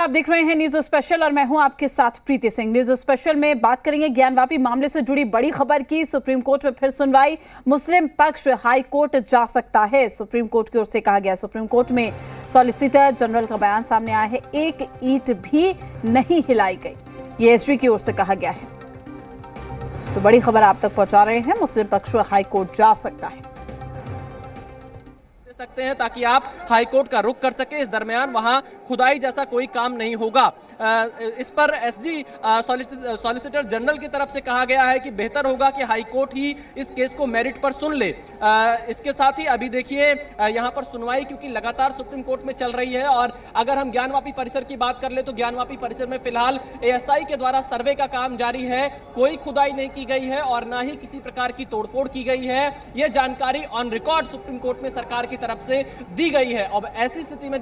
आप देख रहे हैं न्यूज स्पेशल और मैं हूं आपके साथ प्रीति सिंह। न्यूज स्पेशल में बात करेंगे ज्ञानवापी मामले से जुड़ी बड़ी खबर की। सुप्रीम कोर्ट में फिर सुनवाई, मुस्लिम पक्ष हाई कोर्ट जा सकता है, सुप्रीम कोर्ट की ओर से कहा गया। सुप्रीम कोर्ट में सॉलिसिटर जनरल का बयान सामने आया है, एक ईंट भी नहीं हिलाई गई, ये एसजी की ओर से कहा गया है। तो बड़ी खबर आप तक पहुंचा रहे हैं, मुस्लिम पक्ष हाई कोर्ट जा सकता है सकते हैं ताकि आप हाई कोर्ट का रुख कर सके। इस दरमियान वहां खुदाई जैसा कोई काम नहीं होगा। इस पर एसजी सॉलिसिटर जनरल की तरफ से कहा गया है कि बेहतर होगा कि हाई कोर्ट ही इस केस को मेरिट पर सुन ले। इसके साथ ही अभी देखिए यहां पर सुनवाई क्योंकि लगातार सुप्रीम कोर्ट में चल रही है और अगर हम ज्ञानवापी परिसर की बात कर ले तो ज्ञानवापी परिसर में फिलहाल एएसआई के द्वारा सर्वे का काम जारी है। कोई खुदाई नहीं की गई है और ना ही किसी प्रकार की तोड़फोड़ की गई है। यह जानकारी ऑन रिकॉर्ड सुप्रीम कोर्ट में सरकार की तरफ से दी गई है। अब ऐसी स्थिति में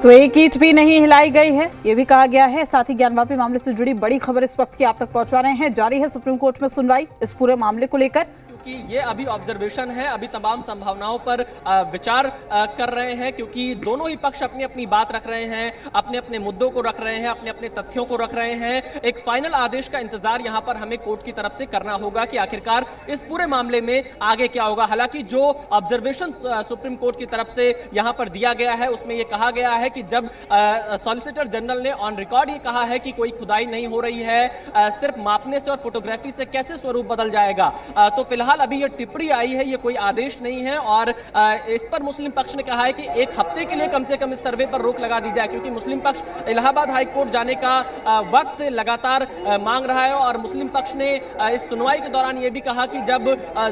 तो एक ईंट भी नहीं हिलाई गई है, यह भी कहा गया है। साथ ही ज्ञानवापी मामले से जुड़ी बड़ी खबर इस वक्त की आप तक पहुंचा रहे हैं। जारी है सुप्रीम कोर्ट में सुनवाई इस पूरे मामले को लेकर, क्योंकि ये अभी ऑब्जर्वेशन है, अभी तमाम संभावनाओं पर विचार कर रहे हैं क्योंकि दोनों ही पक्ष अपनी अपनी बात रख रहे हैं, अपने अपने मुद्दों को रख रहे हैं, अपने अपने तथ्यों को रख रहे हैं। एक फाइनल आदेश का इंतजार यहां पर हमें कोर्ट की तरफ से करना होगा कि आखिरकार इस पूरे मामले में आगे क्या होगा। हालांकि जो ऑब्जर्वेशन सुप्रीम कोर्ट की तरफ से यहां पर दिया गया है उसमें यह कहा गया है कि जब सॉलिसिटर जनरल ने ऑन रिकॉर्ड ये कहा है कि कोई खुदाई नहीं हो रही है, सिर्फ मापने से और फोटोग्राफी से कैसे स्वरूप बदल जाएगा। तो फिलहाल अभी ये टिप्पणी आई है, ये कोई आदेश नहीं है और इस पर मुस्लिम पक्ष ने कहा है कि एक हफ्ते के लिए कम से कम इस सर्वे पर रोक लगा दी जाए क्योंकि मुस्लिम पक्ष इलाहाबाद हाई कोर्ट जाने का वक्त लगातार मांग रहा है। और मुस्लिम पक्ष ने इस सुनवाई के दौरान ये भी कहा कि जब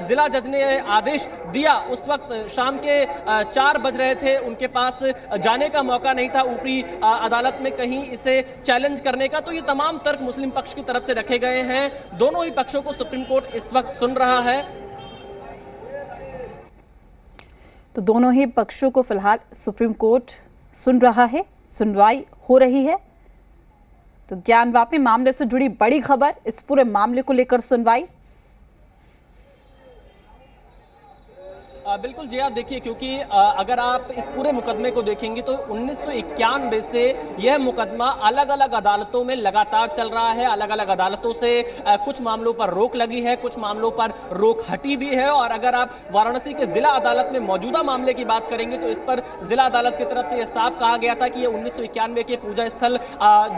जिला जज ने आदेश दिया उस वक्त शाम के 4 बज रहे थे, उनके पास जाने का मौका नहीं था ऊपरी अदालत में कहीं इसे चैलेंज करने का। तो ये तमाम तर्क मुस्लिम पक्ष की तरफ से रखे गए हैं। दोनों ही पक्षों को सुप्रीम कोर्ट इस वक्त सुन रहा है। तो दोनों ही पक्षों को फिलहाल सुप्रीम कोर्ट सुन रहा है, सुनवाई हो रही है। तो ज्ञानवापी मामले से जुड़ी बड़ी खबर, इस पूरे मामले को लेकर सुनवाई। बिल्कुल जी, आप देखिए क्योंकि अगर आप इस पूरे मुकदमे को देखेंगे तो 1991 से यह मुकदमा अलग अलग अदालतों में लगातार चल रहा है। अलग अलग अदालतों से कुछ मामलों पर रोक लगी है, कुछ मामलों पर रोक हटी भी है। और अगर आप वाराणसी के जिला अदालत में मौजूदा मामले की बात करेंगे तो इस पर जिला अदालत की तरफ से यह साफ कहा गया था कि यह 1991 के पूजा स्थल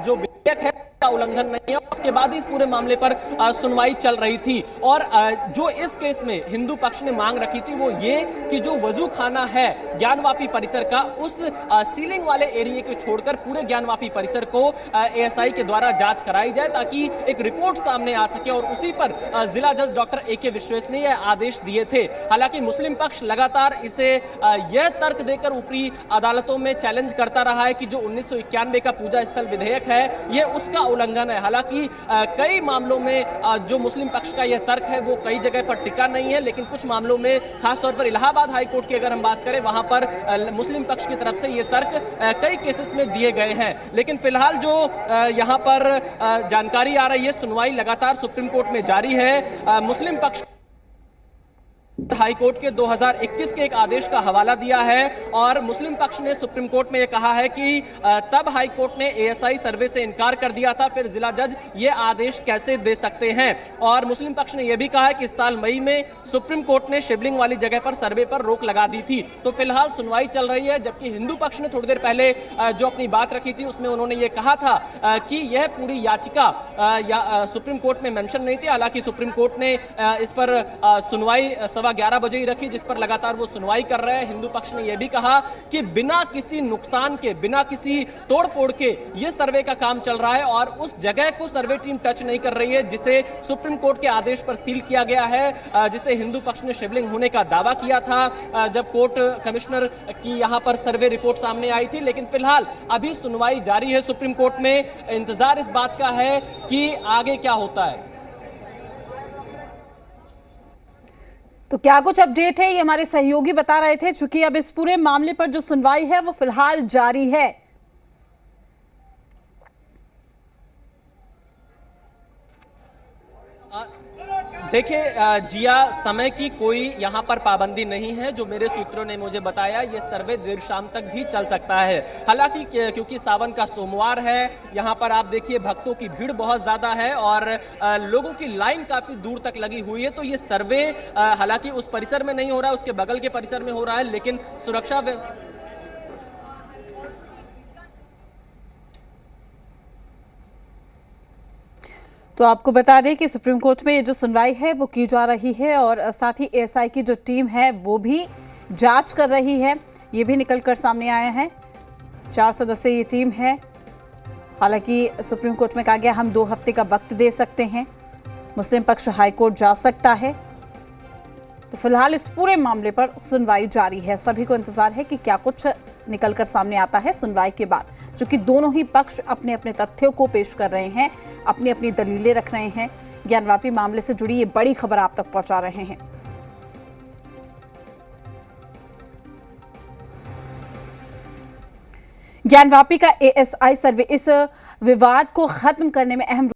जो विधेयक है का उल्लंघन नहीं है। उसके बाद इस पूरे मामले पर सुनवाई चल रही थी और जो इस केस में हिंदू पक्ष ने मांग रखी थी वो ये कि जो वजू खाना है ज्ञानवापी परिसर का, उस सीलिंग वाले एरिया को छोड़कर पूरे ज्ञानवापी परिसर को एएसआई के द्वारा जांच कराई जाए ताकि एक रिपोर्ट सामने आ सके। और उसी पर जिला जज डॉक्टर ए के विश्वेश ने यह आदेश दिए थे। हालांकि मुस्लिम पक्ष लगातार इसे यह तर्क देकर ऊपरी अदालतों में चैलेंज करता रहा है कि जो 1991 का पूजा स्थल विधेयक है यह उसका उल्लंघन है। हालांकि कई मामलों में जो मुस्लिम पक्ष का यह तर्क है वो कई जगह पर टिका नहीं है, लेकिन कुछ मामलों में खासतौर पर इलाहाबाद हाई कोर्ट की अगर हम बात करें वहां पर मुस्लिम पक्ष की तरफ से ये तर्क कई केसेस में दिए गए हैं। लेकिन फिलहाल जो यहां पर जानकारी आ रही है, सुनवाई लगातार सुप्रीम कोर्ट में जारी है। मुस्लिम पक्ष हाई कोर्ट के 2021 के एक आदेश का हवाला दिया है और मुस्लिम पक्ष ने सुप्रीम कोर्ट में यह कहा है कि तब हाई कोर्ट ने एएसआई सर्वे से इनकार कर दिया था, फिर जिला जज ये आदेश कैसे दे सकते हैं। और मुस्लिम पक्ष ने यह भी कहा है कि इस साल मई में सुप्रीम कोर्ट ने शिवलिंग वाली जगह पर सर्वे पर रोक लगा दी थी। तो फिलहाल सुनवाई चल रही है, जबकि हिंदू पक्ष ने थोड़ी देर पहले जो अपनी बात रखी थी उसमें उन्होंने ये कहा था कि यह पूरी याचिका सुप्रीम कोर्ट में मेंशन नहीं थी। हालांकि सुप्रीम कोर्ट ने इस पर सुनवाई 11:15 बजे ही रखी, जिस पर लगातार वो सुनवाई कर रहे हैं। हिंदू पक्ष ने यह भी कहा कि बिना किसी नुकसान के, बिना किसी तोड़फोड़ के ये सर्वे का काम चल रहा है और उस जगह को सर्वे टीम टच नहीं कर रही है जिसे सुप्रीम कोर्ट के आदेश पर सील किया गया है, जिसे हिंदू पक्ष ने शिवलिंग होने का दावा किया था जब कोर्ट कमिश्नर की यहां पर सर्वे रिपोर्ट सामने आई थी। लेकिन फिलहाल अभी सुनवाई जारी है सुप्रीम कोर्ट में। इंतजार इस बात का है कि आगे क्या होता है। तो क्या कुछ अपडेट है, ये हमारे सहयोगी बता रहे थे। चूंकि अब इस पूरे मामले पर जो सुनवाई है वो फिलहाल जारी है। देखिए जिया, समय की कोई यहाँ पर पाबंदी नहीं है। जो मेरे सूत्रों ने मुझे बताया, ये सर्वे देर शाम तक भी चल सकता है। हालांकि क्योंकि सावन का सोमवार है, यहाँ पर आप देखिए भक्तों की भीड़ बहुत ज़्यादा है और लोगों की लाइन काफ़ी दूर तक लगी हुई है। तो ये सर्वे हालांकि उस परिसर में नहीं हो रहा है, उसके बगल के परिसर में हो रहा है, लेकिन सुरक्षा तो आपको बता दें कि सुप्रीम कोर्ट में ये जो सुनवाई है वो की जा रही है और साथ ही एएसआई की जो टीम है वो भी जांच कर रही है। ये भी निकलकर सामने आया है। 4 सदस्यीय ये टीम है। हालांकि सुप्रीम कोर्ट में कहा गया हम 2 हफ्ते का वक्त दे सकते हैं। मुस्लिम पक्ष हाईकोर्ट जा सकता है। तो फिलहाल इस पूरे मामले पर सुनवाई जारी है। सभी को इंतजार है कि क्या कुछ निकलकर सामने आता है सुनवाई के बाद, क्योंकि दोनों ही पक्ष अपने अपने तथ्यों को पेश कर रहे हैं, अपनी अपनी दलीलें रख रहे हैं। ज्ञानवापी मामले से जुड़ी ये बड़ी खबर आप तक पहुंचा रहे हैं। ज्ञानवापी का एएसआई सर्वे इस विवाद को खत्म करने में अहम